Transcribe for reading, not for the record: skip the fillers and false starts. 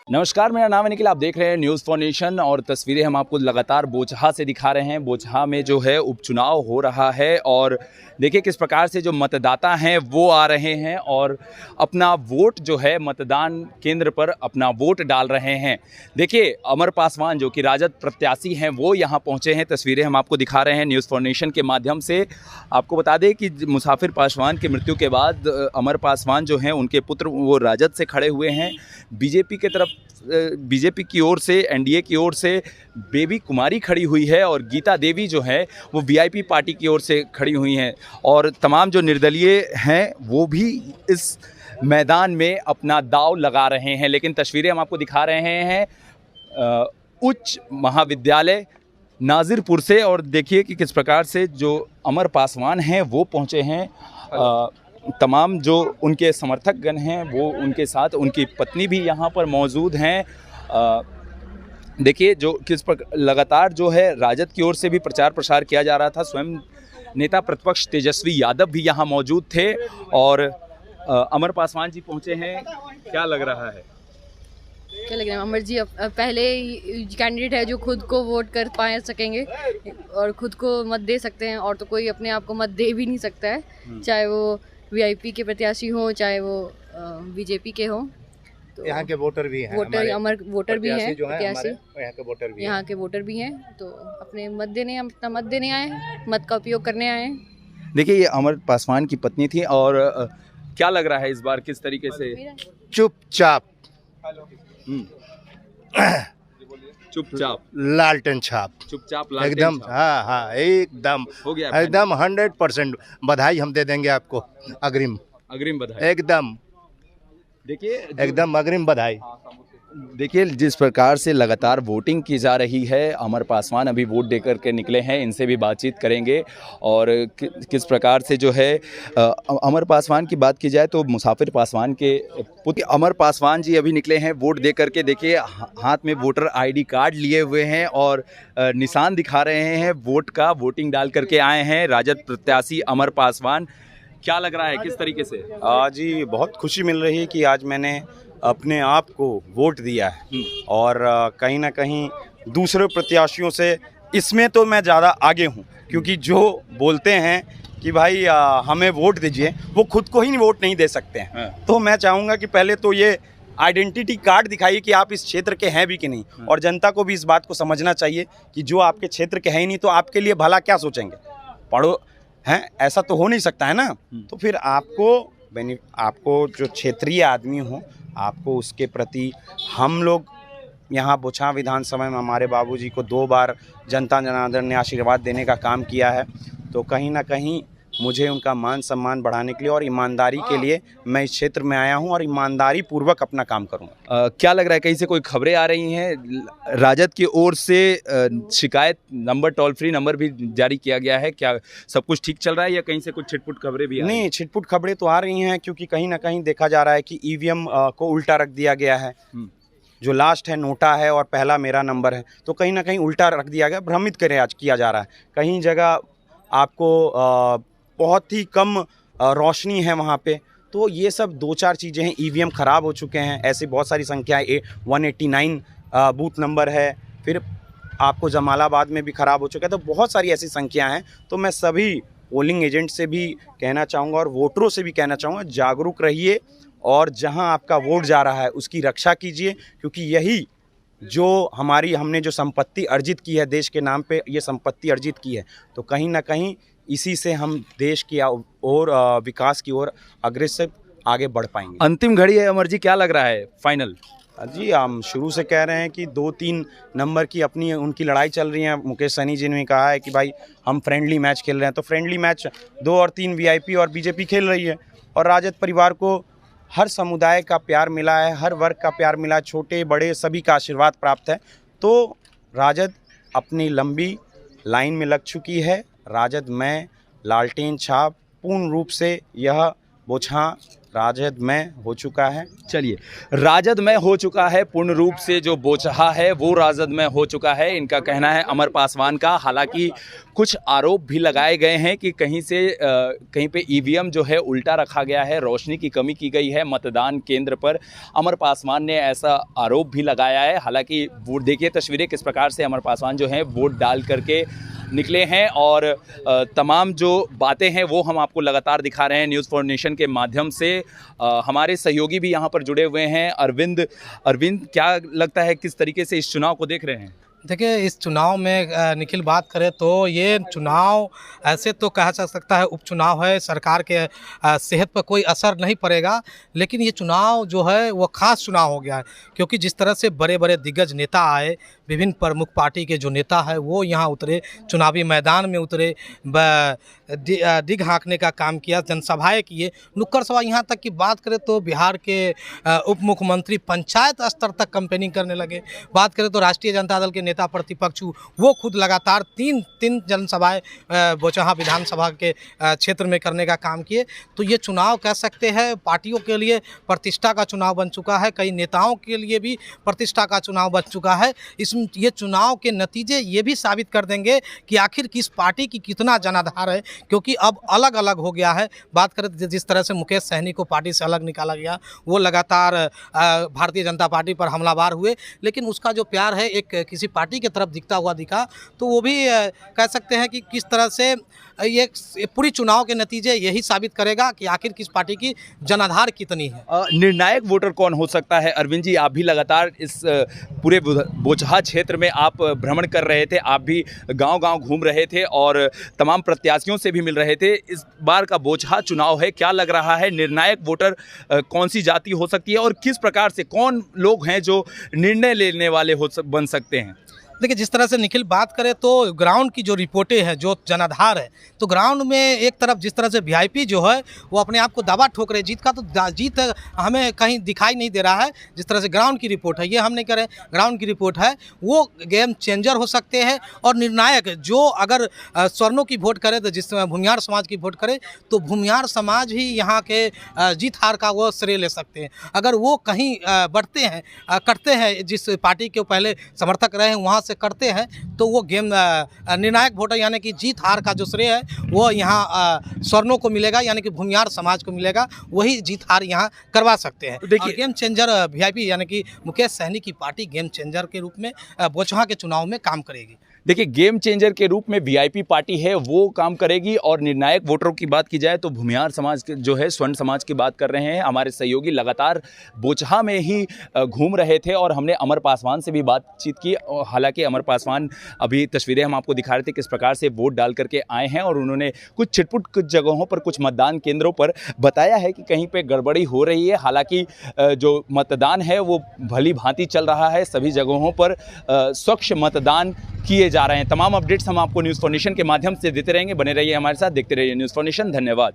नमस्कार, मेरा नाम है निखिल। आप देख रहे हैं न्यूज़ फॉर नेशन और तस्वीरें हम आपको लगातार बोचहा से दिखा रहे हैं। बोचहा में जो है उपचुनाव हो रहा है और देखिए किस प्रकार से जो मतदाता हैं वो आ रहे हैं और अपना वोट जो है मतदान केंद्र पर अपना वोट डाल रहे हैं। देखिए अमर पासवान जो कि राजद प्रत्याशी हैं वो यहाँ पहुँचे हैं। तस्वीरें हम आपको दिखा रहे हैं न्यूज़ फॉर नेशन के माध्यम से। आपको बता दें कि मुसाफिर पासवान की मृत्यु के बाद अमर पासवान जो हैं उनके पुत्र वो राजद से खड़े हुए हैं। बीजेपी की तरफ बीजेपी की ओर से एनडीए की ओर से बेबी कुमारी खड़ी हुई है और गीता देवी जो है वो वीआईपी पार्टी की ओर से खड़ी हुई हैं और तमाम जो निर्दलीय हैं वो भी इस मैदान में अपना दांव लगा रहे हैं। लेकिन तस्वीरें हम आपको दिखा रहे हैं उच्च महाविद्यालय नाजिरपुर से और देखिए कि किस प्रकार से जो अमर पासवान हैं वो पहुँचे हैं। तमाम जो उनके समर्थकगण हैं वो उनके साथ, उनकी पत्नी भी यहाँ पर मौजूद हैं। देखिए जो लगातार जो है राजद की ओर से भी प्रचार प्रसार किया जा रहा था। स्वयं नेता प्रतिपक्ष तेजस्वी यादव भी यहाँ मौजूद थे और अमर पासवान जी पहुँचे हैं। क्या लग रहा है? क्या लग रहा है? अमर जी पहले कैंडिडेट है जो खुद को वोट कर पाए सकेंगे और खुद को मत दे सकते हैं, और तो कोई अपने आप को मत दे भी नहीं सकता है, चाहे वो वीआईपी के प्रत्याशी हो चाहे वो बीजेपी के हो। तो यहाँ के वोटर भी हैं, अमर वोटर भी हैं, प्रत्याशी यहाँ के वोटर भी हैं, तो अपने मत देने आए हैं, मत का उपयोग करने आए हैं। देखिए ये अमर पासवान की पत्नी थी और क्या लग रहा है इस बार किस तरीके से? चुपचाप चुपचाप लालटेन छाप, चुपचाप एकदम। हाँ एकदम हो गया, एकदम 100% बधाई हम दे देंगे आपको, अग्रिम बधाई। एकदम देखिए एकदम अग्रिम बधाई। देखिए जिस प्रकार से लगातार वोटिंग की जा रही है, अमर पासवान अभी वोट देकर के निकले हैं, इनसे भी बातचीत करेंगे और किस प्रकार से जो है अमर पासवान की बात की जाए तो मुसाफिर पासवान के पुत्र अमर पासवान जी अभी निकले हैं वोट दे करके। देखिए हाथ में वोटर आईडी कार्ड लिए हुए हैं और निशान दिखा रहे हैं वोट का, वोटिंग डाल करके आए हैं राजद प्रत्याशी अमर पासवान। क्या लग रहा है किस तरीके से? जी बहुत खुशी मिल रही है कि आज मैंने अपने आप को वोट दिया है और कहीं ना कहीं दूसरे प्रत्याशियों से इसमें तो मैं ज़्यादा आगे हूँ, क्योंकि जो बोलते हैं कि भाई हमें वोट दीजिए वो खुद को ही वोट नहीं दे सकते हैं। तो मैं चाहूँगा कि पहले तो ये आइडेंटिटी कार्ड दिखाइए कि आप इस क्षेत्र के हैं भी कि नहीं, और जनता को भी इस बात को समझना चाहिए कि जो आपके क्षेत्र के हैं ही नहीं तो आपके लिए भला क्या सोचेंगे। पढ़ो हैं, ऐसा तो हो नहीं सकता है ना। तो फिर आपको जो क्षेत्रीय आदमी हो आपको उसके प्रति, हम लोग यहाँ बोचहा विधानसभा में हमारे बाबूजी को 2 बार जनता जनार्दन ने आशीर्वाद देने का काम किया है, तो कहीं ना कहीं मुझे उनका मान सम्मान बढ़ाने के लिए और ईमानदारी के लिए मैं इस क्षेत्र में आया हूँ और ईमानदारी पूर्वक अपना काम करूँगा। क्या लग रहा है, कहीं से कोई खबरें आ रही हैं राजद की ओर से? शिकायत नंबर, टोल फ्री नंबर भी जारी किया गया है, क्या सब कुछ ठीक चल रहा है या कहीं से कुछ छिटपुट खबरें भी? नहीं, छिटपुट खबरें तो आ रही हैं, क्योंकि कहीं ना कहीं देखा जा रहा है कि ईवीएम को उल्टा रख दिया गया है। जो लास्ट है नोटा है और पहला मेरा नंबर है, तो कहीं ना कहीं उल्टा रख दिया गया, भ्रमित किया जा रहा है। कहीं जगह आपको बहुत ही कम रोशनी है वहाँ पे, तो ये सब 2-4 चीज़ें हैं। ईवीएम ख़राब हो चुके हैं, ऐसी बहुत सारी संख्याएँ 189 बूथ नंबर है, फिर आपको जमालाबाद में भी ख़राब हो चुका है, तो बहुत सारी ऐसी संख्याएँ हैं। तो मैं सभी पोलिंग एजेंट से भी कहना चाहूँगा और वोटरों से भी कहना चाहूँगा, जागरूक रहिए और जहाँ आपका वोट जा रहा है उसकी रक्षा कीजिए, क्योंकि यही जो हमने जो संपत्ति अर्जित की है, देश के नाम पे ये संपत्ति अर्जित की है, तो कहीं ना कहीं इसी से हम देश की और विकास की ओर अग्रसर आगे बढ़ पाएंगे। अंतिम घड़ी है अमर जी, क्या लग रहा है फाइनल? जी हम शुरू से कह रहे हैं कि 2-3 नंबर की उनकी लड़ाई चल रही है। मुकेश सहनी जी ने कहा है कि भाई हम फ्रेंडली मैच खेल रहे हैं, तो फ्रेंडली मैच 2 और 3 वीआईपी और बीजेपी खेल रही है और राजद परिवार को हर समुदाय का प्यार मिला है, हर वर्ग का प्यार मिला है, छोटे बड़े सभी का आशीर्वाद प्राप्त है। तो राजद अपनी लंबी लाइन में लग चुकी है। राजद में लालटेन छाप पूर्ण रूप से यह बोचहा राजद में हो चुका है। चलिए, राजद में हो चुका है, पूर्ण रूप से जो बोचहा है वो राजद में हो चुका है, इनका कहना है अमर पासवान का। हालांकि कुछ आरोप भी लगाए गए हैं कि कहीं पे ईवीएम जो है उल्टा रखा गया है, रोशनी की कमी की गई है मतदान केंद्र पर। अमर पासवान ने ऐसा आरोप भी लगाया है। हालांकि वोट देखिए तस्वीरें किस प्रकार से अमर पासवान जो हैं वोट डाल करके निकले हैं, और तमाम जो बातें हैं वो हम आपको लगातार दिखा रहे हैं न्यूज़ फॉर नेशन के माध्यम से। हमारे सहयोगी भी यहाँ पर जुड़े हुए हैं। अरविंद, क्या लगता है, किस तरीके से इस चुनाव को देख रहे हैं? देखिए, इस चुनाव में निखिल बात करें तो ये चुनाव ऐसे तो कहा जा सकता है उपचुनाव है, सरकार के सेहत पर कोई असर नहीं पड़ेगा, लेकिन ये चुनाव जो है वो खास चुनाव हो गया है, क्योंकि जिस तरह से बड़े बड़े दिग्गज नेता आए, विभिन्न प्रमुख पार्टी के जो नेता है वो यहाँ उतरे, चुनावी मैदान में उतरे, डिग हाँकने का काम किया, जनसभाएँ किए, नुक्कड़ सभा। यहाँ तक की बात करें तो बिहार के उप मुख्यमंत्री पंचायत स्तर तक कैंपेनिंग करने लगे। बात करें तो राष्ट्रीय जनता दल के नेता प्रतिपक्ष वो खुद लगातार तीन जनसभाएं बोचहा विधानसभा के क्षेत्र में करने का काम किए। तो ये चुनाव कह सकते हैं पार्टियों के लिए प्रतिष्ठा का चुनाव बन चुका है, कई नेताओं के लिए भी प्रतिष्ठा का चुनाव बन चुका है। ये चुनाव के नतीजे ये भी साबित कर देंगे कि आखिर किस पार्टी की कितना जनाधार है, क्योंकि अब अलग अलग हो गया है। बात करें तो जिस तरह से मुकेश सहनी को पार्टी से अलग निकाला गया, वो लगातार भारतीय जनता पार्टी पर हमलावर हुए, लेकिन उसका जो प्यार है एक किसी पार्टी की तरफ दिखता हुआ दिखा। तो वो भी कह सकते हैं कि किस तरह से ये पूरी चुनाव के नतीजे यही साबित करेगा कि आखिर किस पार्टी की जनाधार कितनी है। निर्णायक वोटर कौन हो सकता है? अरविंद जी, आप भी लगातार इस पूरे बोचहा क्षेत्र में आप भ्रमण कर रहे थे, आप भी गांव-गांव घूम रहे थे और तमाम प्रत्याशियों से भी मिल रहे थे। इस बार का बोचहा चुनाव है, क्या लग रहा है निर्णायक वोटर कौन सी जाति हो सकती है और किस प्रकार से कौन लोग हैं जो निर्णय लेने वाले बन सकते हैं? देखिए, जिस तरह से निखिल बात करें तो ग्राउंड की जो रिपोर्टें हैं, जो जनाधार है, तो ग्राउंड में एक तरफ जिस तरह से वीआईपी जो है वो अपने आप को दावा ठोक रहे, जीत का तो जीत हमें कहीं दिखाई नहीं दे रहा है। जिस तरह से ग्राउंड की रिपोर्ट है, ये हम नहीं करें, ग्राउंड की रिपोर्ट है, वो गेम चेंजर हो सकते हैं। और निर्णायक जो अगर स्वर्णों की वोट करे, तो जिस भूमियार समाज की वोट करे तो भूमियार समाज ही यहाँ के जीत हार का वो श्रेय ले सकते हैं। अगर वो कहीं बढ़ते हैं, करते हैं, जिस पार्टी के पहले समर्थक रहे हैं वहाँ से करते हैं, तो वो गेम निर्णायक वोटर यानी कि जीत हार का जो श्रेय है वो यहाँ स्वर्णों को मिलेगा, यानी कि भूमियार समाज को मिलेगा, वही जीत हार यहाँ करवा सकते हैं। देखिए, गेम चेंजर वीआईपी यानी कि मुकेश सहनी की पार्टी गेम चेंजर के रूप में बोचहा के चुनाव में काम करेगी। देखिए, गेम चेंजर के रूप में वीआईपी पार्टी है वो काम करेगी। और निर्णायक वोटरों की बात की जाए तो भूमियार समाज के जो है, स्वर्ण समाज की बात कर रहे हैं हमारे सहयोगी, लगातार बोचहा में ही घूम रहे थे और हमने अमर पासवान से भी बातचीत की। हालांकि अमर पासवान, अभी तस्वीरें हम आपको दिखा रहे थे किस प्रकार से वोट डाल करके आए हैं, और उन्होंने कुछ छिटपुट कुछ जगहों पर, कुछ मतदान केंद्रों पर बताया है कि कहीं पर गड़बड़ी हो रही है। हालांकि जो मतदान है वो भली भांति चल रहा है, सभी जगहों पर स्वच्छ मतदान किए जा रहे हैं। तमाम अपडेट्स हम आपको न्यूज़ फॉर नेशन के माध्यम से देते रहेंगे। बने रहिए हमारे साथ, देखते रहिए न्यूज़ फॉर नेशन। धन्यवाद।